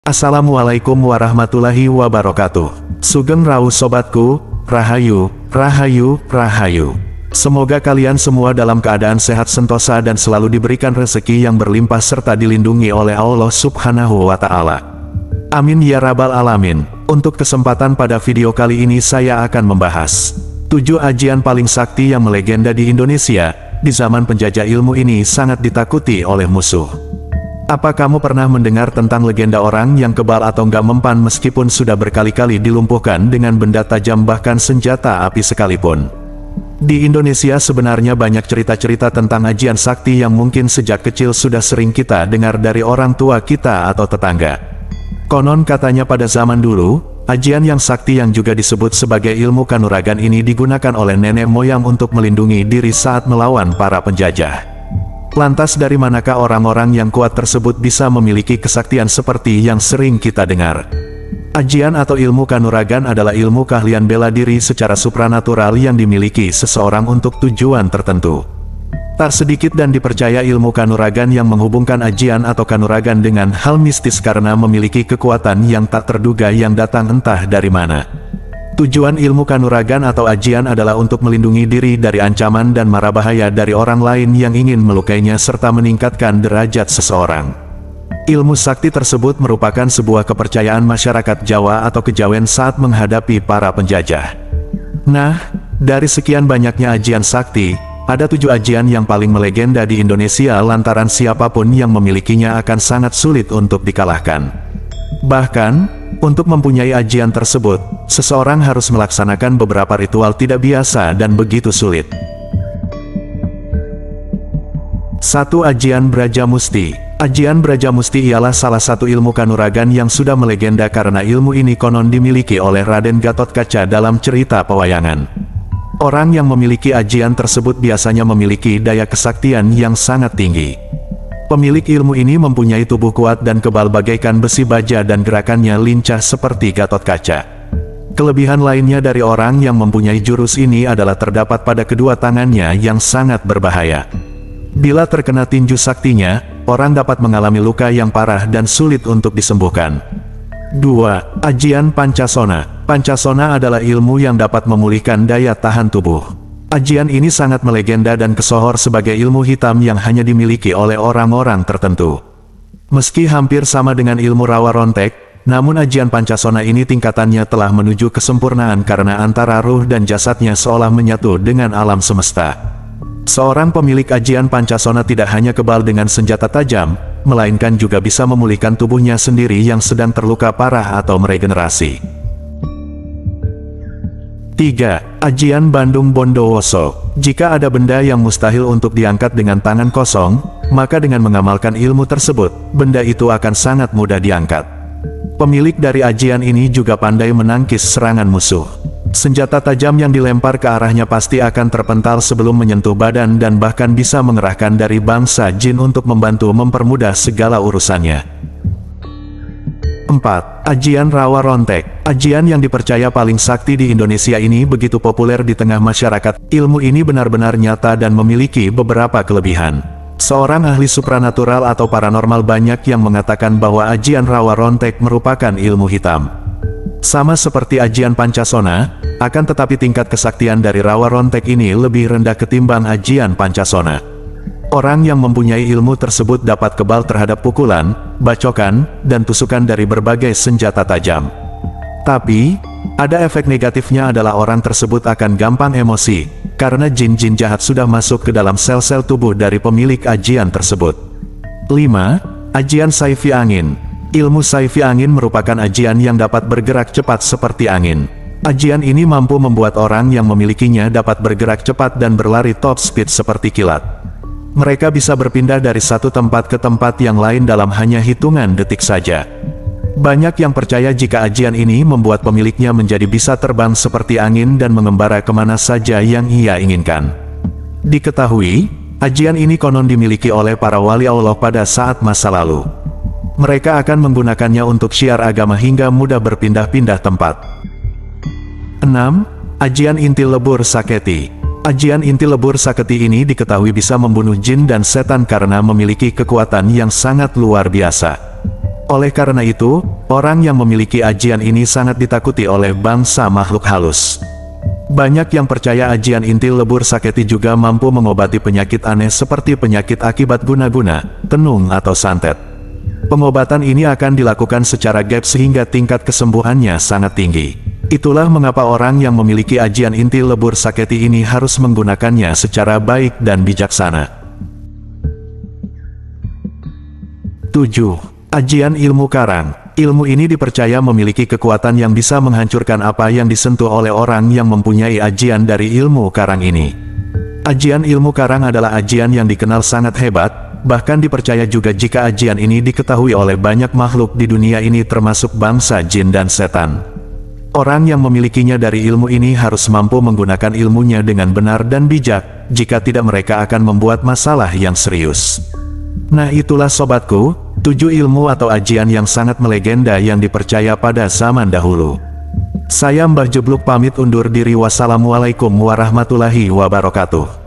Assalamualaikum warahmatullahi wabarakatuh. Sugeng Rawu sobatku, Rahayu, Rahayu, Rahayu. Semoga kalian semua dalam keadaan sehat sentosa dan selalu diberikan rezeki yang berlimpah serta dilindungi oleh Allah Subhanahu wa Ta'ala. Amin ya Rabbal Alamin. Untuk kesempatan pada video kali ini saya akan membahas 7 ajian paling sakti yang melegenda di Indonesia. Di zaman penjajah ilmu ini sangat ditakuti oleh musuh. Apa kamu pernah mendengar tentang legenda orang yang kebal atau nggak mempan meskipun sudah berkali-kali dilumpuhkan dengan benda tajam bahkan senjata api sekalipun? Di Indonesia sebenarnya banyak cerita-cerita tentang ajian sakti yang mungkin sejak kecil sudah sering kita dengar dari orang tua kita atau tetangga. Konon katanya pada zaman dulu, ajian yang sakti yang juga disebut sebagai ilmu kanuragan ini digunakan oleh nenek moyang untuk melindungi diri saat melawan para penjajah. Lantas dari manakah orang-orang yang kuat tersebut bisa memiliki kesaktian seperti yang sering kita dengar? Ajian atau ilmu kanuragan adalah ilmu keahlian bela diri secara supranatural yang dimiliki seseorang untuk tujuan tertentu. Tak sedikit dan dipercaya ilmu kanuragan yang menghubungkan ajian atau kanuragan dengan hal mistis karena memiliki kekuatan yang tak terduga yang datang entah dari mana. Tujuan ilmu kanuragan atau ajian adalah untuk melindungi diri dari ancaman dan mara bahaya dari orang lain yang ingin melukainya serta meningkatkan derajat seseorang. Ilmu sakti tersebut merupakan sebuah kepercayaan masyarakat Jawa atau kejawen saat menghadapi para penjajah. Nah, dari sekian banyaknya ajian sakti, ada 7 ajian yang paling melegenda di Indonesia lantaran siapapun yang memilikinya akan sangat sulit untuk dikalahkan. Bahkan, untuk mempunyai ajian tersebut, seseorang harus melaksanakan beberapa ritual tidak biasa dan begitu sulit. 1. Ajian Brajamusti. Ajian Brajamusti ialah salah satu ilmu kanuragan yang sudah melegenda karena ilmu ini konon dimiliki oleh Raden Gatotkaca dalam cerita pewayangan. Orang yang memiliki ajian tersebut biasanya memiliki daya kesaktian yang sangat tinggi. Pemilik ilmu ini mempunyai tubuh kuat dan kebal bagaikan besi baja dan gerakannya lincah seperti Gatotkaca. Kelebihan lainnya dari orang yang mempunyai jurus ini adalah terdapat pada kedua tangannya yang sangat berbahaya. Bila terkena tinju saktinya, orang dapat mengalami luka yang parah dan sulit untuk disembuhkan. 2. Ajian Pancasona. Pancasona adalah ilmu yang dapat memulihkan daya tahan tubuh. Ajian ini sangat melegenda dan kesohor sebagai ilmu hitam yang hanya dimiliki oleh orang-orang tertentu. Meski hampir sama dengan ilmu rawa rontek, namun ajian Pancasona ini tingkatannya telah menuju kesempurnaan karena antara ruh dan jasadnya seolah menyatu dengan alam semesta. Seorang pemilik ajian Pancasona tidak hanya kebal dengan senjata tajam, melainkan juga bisa memulihkan tubuhnya sendiri yang sedang terluka parah atau meregenerasi. 3. Ajian Bandung Bondowoso. Jika ada benda yang mustahil untuk diangkat dengan tangan kosong, maka dengan mengamalkan ilmu tersebut, benda itu akan sangat mudah diangkat. Pemilik dari ajian ini juga pandai menangkis serangan musuh. Senjata tajam yang dilempar ke arahnya pasti akan terpental sebelum menyentuh badan dan bahkan bisa mengerahkan dari bangsa jin untuk membantu mempermudah segala urusannya. 4. Ajian Rawa Rontek. Ajian yang dipercaya paling sakti di Indonesia ini begitu populer di tengah masyarakat. Ilmu ini benar-benar nyata dan memiliki beberapa kelebihan. Seorang ahli supranatural atau paranormal banyak yang mengatakan bahwa ajian Rawa Rontek merupakan ilmu hitam. Sama seperti ajian Pancasona, akan tetapi tingkat kesaktian dari Rawa Rontek ini lebih rendah ketimbang ajian Pancasona. Orang yang mempunyai ilmu tersebut dapat kebal terhadap pukulan, bacokan, dan tusukan dari berbagai senjata tajam. Tapi, ada efek negatifnya adalah orang tersebut akan gampang emosi, karena jin-jin jahat sudah masuk ke dalam sel-sel tubuh dari pemilik ajian tersebut. 5. Ajian Saifi Angin. Ilmu Saifi Angin merupakan ajian yang dapat bergerak cepat seperti angin. Ajian ini mampu membuat orang yang memilikinya dapat bergerak cepat dan berlari top speed seperti kilat. Mereka bisa berpindah dari satu tempat ke tempat yang lain dalam hanya hitungan detik saja. Banyak yang percaya jika ajian ini membuat pemiliknya menjadi bisa terbang seperti angin dan mengembara kemana saja yang ia inginkan. Diketahui, ajian ini konon dimiliki oleh para wali Allah pada saat masa lalu. Mereka akan menggunakannya untuk syiar agama hingga mudah berpindah-pindah tempat. 6. Ajian Inti Lebur Saketi. Ajian inti lebur saketi ini diketahui bisa membunuh jin dan setan karena memiliki kekuatan yang sangat luar biasa. Oleh karena itu, orang yang memiliki ajian ini sangat ditakuti oleh bangsa makhluk halus. Banyak yang percaya ajian intil lebur saketi juga mampu mengobati penyakit aneh seperti penyakit akibat guna-guna, tenung atau santet. Pengobatan ini akan dilakukan secara gaib sehingga tingkat kesembuhannya sangat tinggi. Itulah mengapa orang yang memiliki ajian intil lebur saketi ini harus menggunakannya secara baik dan bijaksana. 7. Ajian ilmu karang. Ilmu ini dipercaya memiliki kekuatan yang bisa menghancurkan apa yang disentuh oleh orang yang mempunyai ajian dari ilmu karang ini. Ajian ilmu karang adalah ajian yang dikenal sangat hebat, bahkan dipercaya juga jika ajian ini diketahui oleh banyak makhluk di dunia ini termasuk bangsa jin dan setan. Orang yang memilikinya dari ilmu ini harus mampu menggunakan ilmunya dengan benar dan bijak, jika tidak mereka akan membuat masalah yang serius. Nah itulah sobatku, 7 ilmu atau ajian yang sangat melegenda yang dipercaya pada zaman dahulu. Saya Mbah Jebluk pamit undur diri. Wassalamualaikum warahmatullahi wabarakatuh.